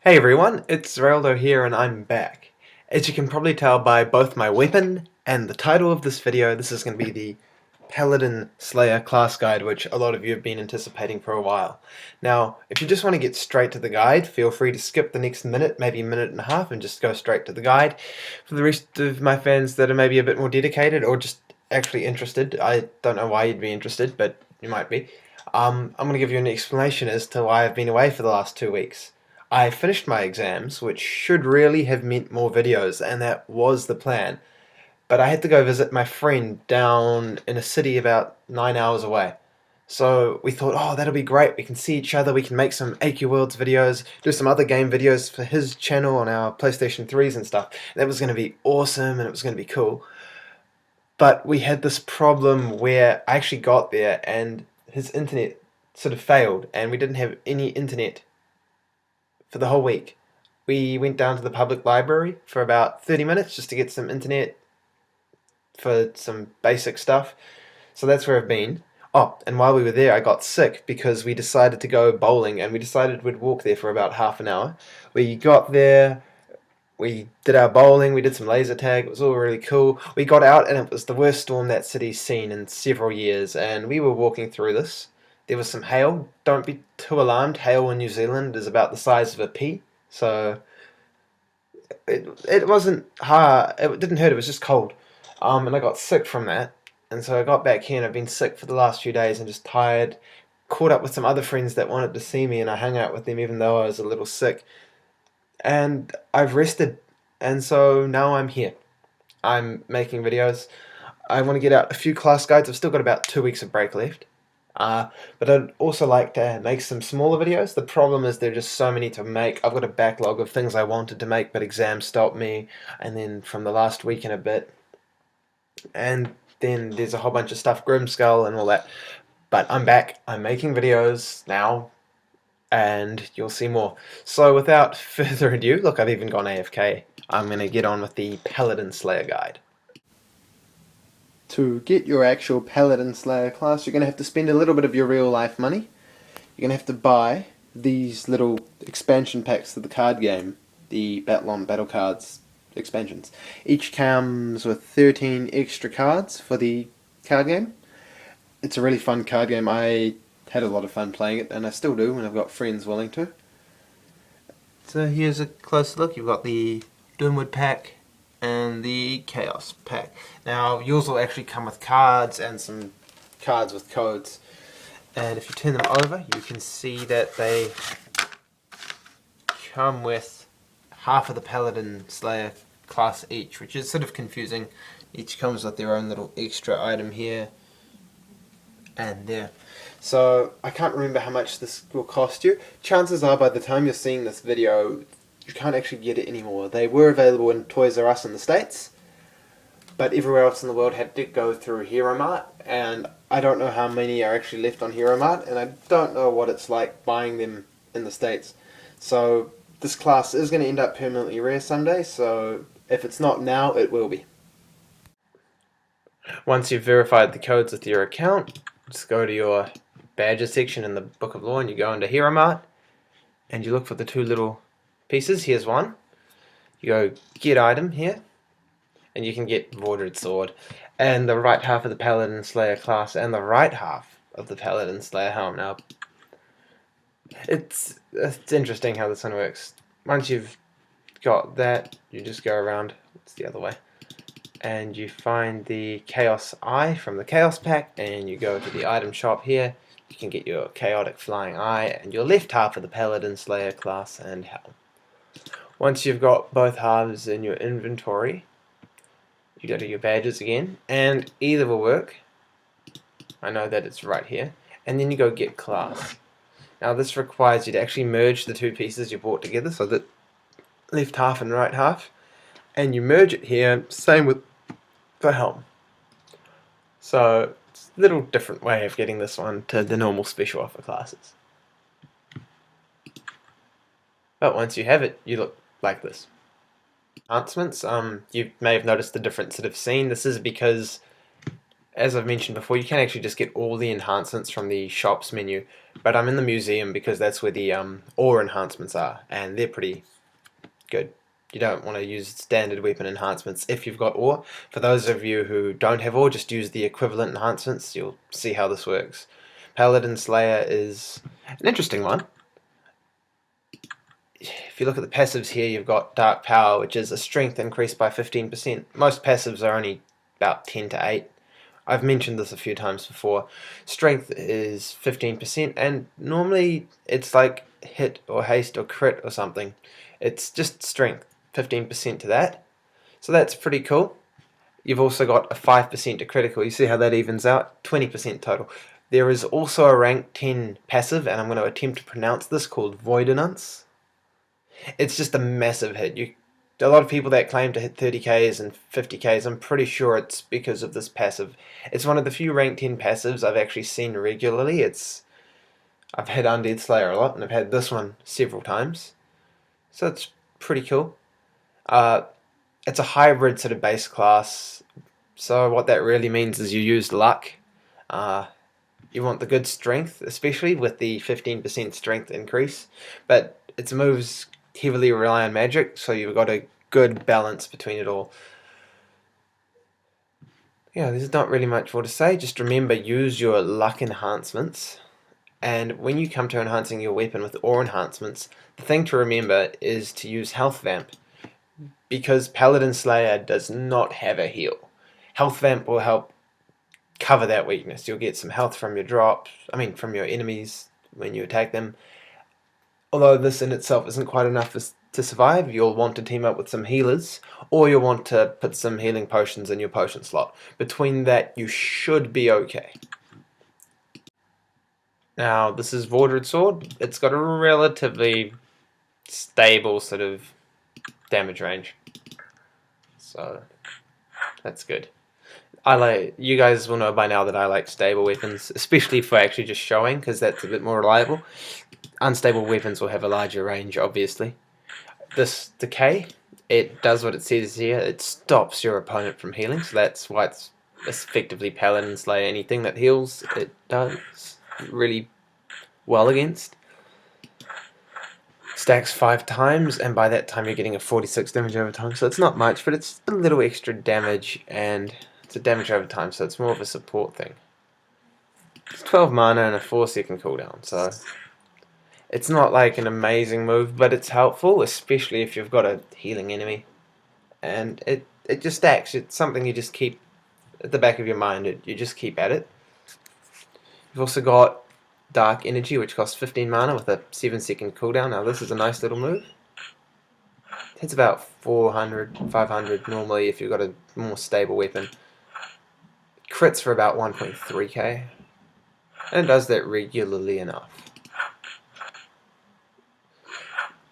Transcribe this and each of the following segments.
Hey everyone, it's Zeraldo here and I'm back. As you can probably tell by both my weapon and the title of this video, this is going to be the PaladinSlayer class guide, which a lot of you have been anticipating for a while. Now, if you just want to get straight to the guide, feel free to skip the next minute, maybe minute and a half, and just go straight to the guide. For the rest of my fans that are maybe a bit more dedicated or just actually interested, I don't know why you'd be interested, but you might be. I'm going to give you an explanation as to why I've been away for the last 2 weeks. I finished my exams, which should really have meant more videos, and that was the plan. But I had to go visit my friend down in a city about 9 hours away. So we thought, oh, that'll be great. We can see each other. We can make some AQ videos, do some other game videos for his channel on our PlayStation 3s and stuff. That was going to be awesome and it was going to be cool. But we had this problem where I actually got there and his internet sort of failed and we didn't have any internet for the whole week. We went down to the public library for about 30 minutes just to get some internet for some basic stuff. So that's where I've been. Oh, and while we were there, I got sick because we decided to go bowling and we decided we'd walk there for about half an hour. We got there, we did our bowling, we did some laser tag, it was all really cool. We got out and it was the worst storm that city's seen in several years, and we were walking through this. There was some hail. Don't be too alarmed. Hail in New Zealand is about the size of a pea, so it wasn't hard. It didn't hurt. It was just cold, and I got sick from that. And so I got back here, and I've been sick for the last few days, and just tired. Caught up with some other friends that wanted to see me, and I hung out with them even though I was a little sick. And I've rested, and so now I'm here. I'm making videos. I want to get out a few class guides. I've still got about 2 weeks of break left. But I'd also like to make some smaller videos. The problem is there are just so many to make. I've got a backlog of things I wanted to make, but exams stopped me. And then from the last week and a bit. And then there's a whole bunch of stuff, Grimskull and all that. But I'm back. I'm making videos now. And you'll see more. So without further ado, look, I've even gone AFK. I'm going to get on with the PaladinSlayer guide. To get your actual PaladinSlayer class, you're going to have to spend a little bit of your real life money. You're going to have to buy these little expansion packs to the card game, the Battlon Battle Cards expansions. Each comes with 13 extra cards for the card game. It's a really fun card game. I had a lot of fun playing it, and I still do when I've got friends willing to. So here's a close look. You've got the Doomwood pack and the Chaos pack. Now yours will actually come with cards and some cards with codes, and if you turn them over you can see that they come with half of the PaladinSlayer class each, which is sort of confusing. Each comes with their own little extra item here and there. So I can't remember how much this will cost you. Chances are by the time you're seeing this video you can't actually get it anymore. They were available in Toys R Us in the States, but everywhere else in the world had to go through Hero Mart, and I don't know how many are actually left on Hero Mart, and I don't know what it's like buying them in the States. So this class is going to end up permanently rare someday, so if it's not now, it will be. Once you've verified the codes with your account, just go to your badges section in the Book of Lore and you go into Hero Mart, and you look for the two little pieces. Here's one. You go get item here, and you can get Vordered Sword, and the right half of the PaladinSlayer class, and the right half of the PaladinSlayer helm. Now, it's interesting how this one works. Once you've got that, you just go around, it's the other way, and you find the Chaos Eye from the Chaos pack, and you go to the item shop here. You can get your Chaotic Flying Eye, and your left half of the PaladinSlayer class and helm. Once you've got both halves in your inventory, you go to your badges again, and either will work. I know that it's right here. And then you go get class. Now this requires you to actually merge the two pieces you bought together, so that left half and right half, and you merge it here, same with the helm. So it's a little different way of getting this one to the normal special offer classes. But once you have it, you look like this. Enhancements, you may have noticed the difference that I've seen. This is because as I've mentioned before, you can actually just get all the enhancements from the shops menu, but I'm in the museum because that's where the ore enhancements are, and they're pretty good. You don't want to use standard weapon enhancements if you've got ore. For those of you who don't have ore, just use the equivalent enhancements. You'll see how this works. PaladinSlayer is an interesting one. If you look at the passives here, you've got Dark Power, which is a strength increased by 15%. Most passives are only about 10 to 8. I've mentioned this a few times before. Strength is 15%, and normally it's like hit or haste or crit or something. It's just strength, 15% to that. So that's pretty cool. You've also got a 5% to critical. You see how that evens out? 20% total. There is also a rank 10 passive, and I'm going to attempt to pronounce this, called Voidinance. It's just a massive hit. A lot of people that claim to hit 30Ks and 50Ks, I'm pretty sure it's because of this passive. It's one of the few rank 10 passives I've actually seen regularly. I've had Undead Slayer a lot, and I've had this one several times. So it's pretty cool. It's a hybrid sort of base class. So what that really means is you use luck. You want the good strength, especially with the 15% strength increase. But its moves heavily rely on magic, so you've got a good balance between it all. Yeah, there's not really much more to say. Just remember, use your luck enhancements, and when you come to enhancing your weapon with ore enhancements, the thing to remember is to use Health Vamp, because PaladinSlayer does not have a heal. Health Vamp will help cover that weakness. You'll get some health from your drops, from your enemies when you attack them. Although this in itself isn't quite enough to survive, you'll want to team up with some healers, or you'll want to put some healing potions in your potion slot. Between that, you should be okay. Now, this is Vordred Sword. It's got a relatively stable sort of damage range, so that's good. You guys will know by now that I like stable weapons, especially for actually just showing, because that's a bit more reliable. Unstable weapons will have a larger range, obviously. This decay, it does what it says here. It stops your opponent from healing, so that's why it's effectively PaladinSlayer. Anything that heals, it does really well against. Stacks 5 times, and by that time you're getting a 46 damage over time, so it's not much, but it's a little extra damage, and it's a damage over time, so it's more of a support thing. It's 12 mana and a 4-second cooldown, so it's not like an amazing move, but it's helpful, especially if you've got a healing enemy. And it just stacks. It's something you just keep at the back of your mind. You just keep at it. You've also got Dark Energy, which costs 15 mana with a 7-second cooldown. Now this is a nice little move. It hits about 400, 500 normally if you've got a more stable weapon. Crits for about 1.3k. And it does that regularly enough.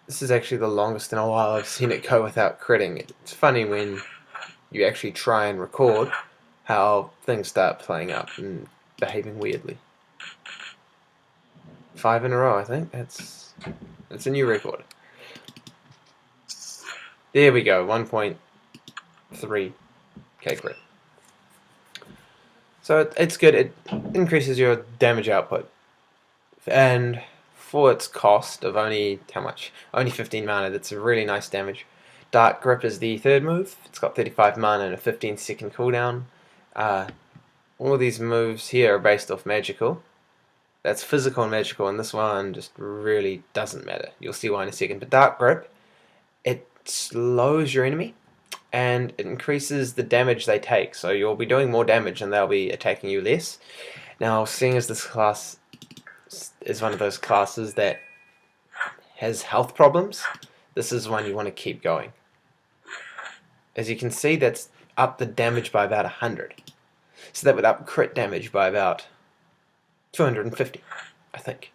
This is actually the longest in a while I've seen it go without critting. It's funny when you actually try and record how things start playing up and behaving weirdly. 5 in a row, I think. That's a new record. There we go, 1.3k crit. So it's good. It increases your damage output. And for its cost of only, how much? Only 15 mana, that's a really nice damage. Dark Grip is the third move. It's got 35 mana and a 15-second cooldown. All these moves here are based off magical. That's physical and magical, and this one just really doesn't matter. You'll see why in a second. But Dark Grip, it slows your enemy, and it increases the damage they take. So you'll be doing more damage, and they'll be attacking you less. Now, seeing as this class is one of those classes that has health problems, this is one you want to keep going. As you can see, that's up the damage by about 100. So that would up crit damage by about 250, I think.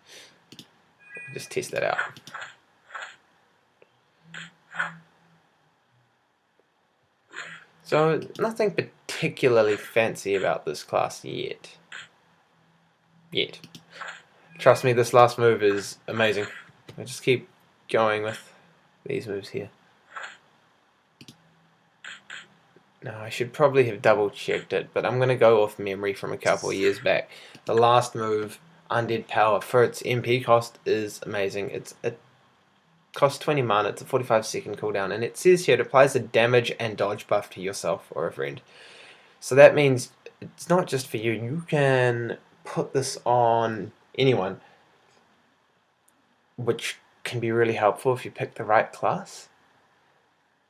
Just test that out. So nothing particularly fancy about this class yet. Trust me, this last move is amazing. I just keep going with these moves here. Now, I should probably have double checked it, but I'm going to go off memory from a couple of years back. The last move, Undead Power, for its MP cost is amazing. It costs 20 mana, it's a 45-second cooldown, and it says here it applies a damage and dodge buff to yourself or a friend. So that means it's not just for you. You can put this on anyone, which can be really helpful if you pick the right class.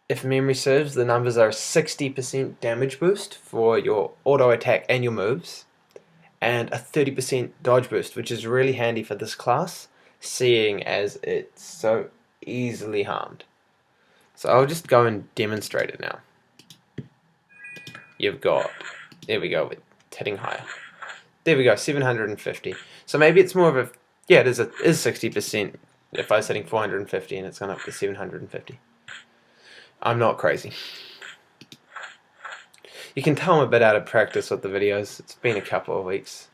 If memory serves, the numbers are 60% damage boost for your auto attack and your moves, and a 30% dodge boost, which is really handy for this class, seeing as it's so easily harmed. So I'll just go and demonstrate it now. You've got, there we go, with hitting higher. There we go, 750. So maybe it's more of a, yeah, it is 60% if I was hitting 450 and it's gone up to 750. I'm not crazy. You can tell I'm a bit out of practice with the videos. It's been a couple of weeks.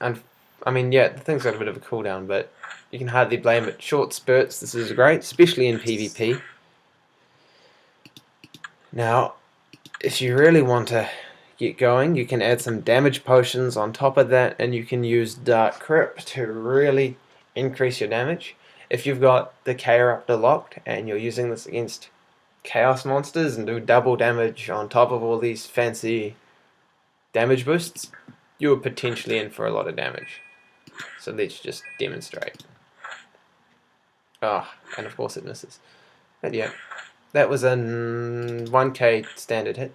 And I mean, yeah, the thing's got a bit of a cooldown, but you can hardly blame it. Short spurts, this is great, especially in PvP. Now, if you really want to get going, you can add some damage potions on top of that, and you can use Dark Crypt to really increase your damage. If you've got the K-Raptor locked and you're using this against chaos monsters and do double damage on top of all these fancy damage boosts, you're potentially in for a lot of damage. So let's just demonstrate. Ah, and of course it misses. But yeah, that was a 1k standard hit.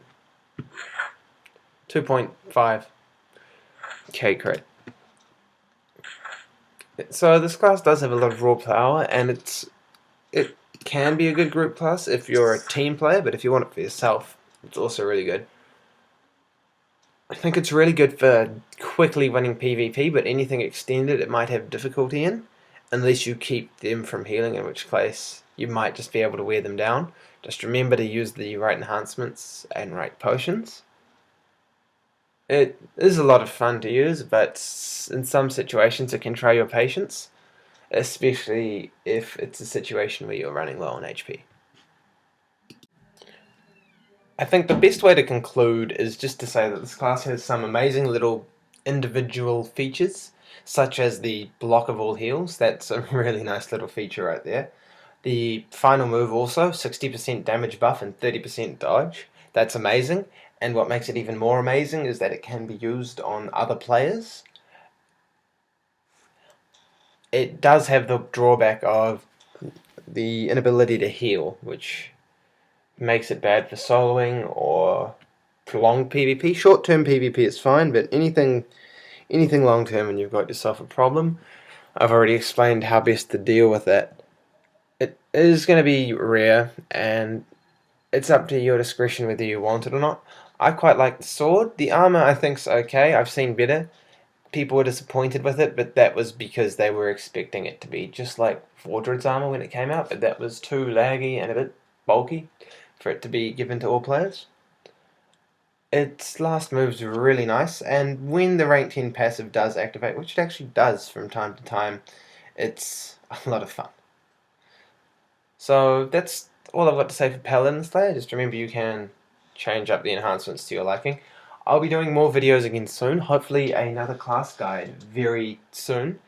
2.5k crit. So this class does have a lot of raw power, and it can be a good group class if you're a team player, but if you want it for yourself, it's also really good. I think it's really good for quickly winning PvP, but anything extended it might have difficulty in, unless you keep them from healing, in which case you might just be able to wear them down. Just remember to use the right enhancements and right potions. It is a lot of fun to use, but in some situations it can try your patience, especially if it's a situation where you're running low on HP. I think the best way to conclude is just to say that this class has some amazing little individual features, such as the block of all heals. That's a really nice little feature right there. The final move also, 60% damage buff and 30% dodge. That's amazing, and what makes it even more amazing is that it can be used on other players. It does have the drawback of the inability to heal, which makes it bad for soloing or prolonged PvP. Short-term PvP is fine, but anything long-term and you've got yourself a problem, I've already explained how best to deal with that. It is going to be rare, and it's up to your discretion whether you want it or not. I quite like the sword. The armor I think's okay. I've seen better. People were disappointed with it, but that was because they were expecting it to be just like Vordred's armor when it came out, but that was too laggy and a bit bulky for it to be given to all players. Its last move's really nice, and when the rank 10 passive does activate, which it actually does from time to time, it's a lot of fun. So that's all I've got to say for PaladinSlayer. Just remember you can change up the enhancements to your liking. I'll be doing more videos again soon, hopefully another class guide very soon.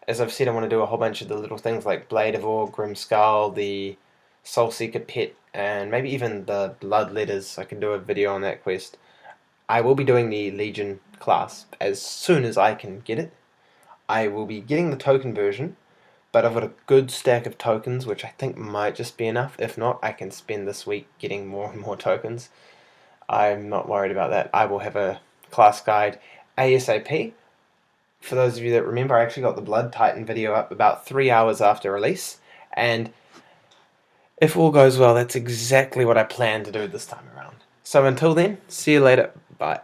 As I've said, I want to do a whole bunch of the little things like Blade of Ore, Grim Skull, the Soulseeker Pit, and maybe even the Blood Letters. I can do a video on that quest. I will be doing the Legion class as soon as I can get it. I will be getting the token version, but I've got a good stack of tokens, which I think might just be enough. If not, I can spend this week getting more and more tokens. I'm not worried about that. I will have a class guide ASAP. For those of you that remember, I actually got the Blood Titan video up about 3 hours after release, and if all goes well, that's exactly what I plan to do this time around. So until then, see you later. Bye.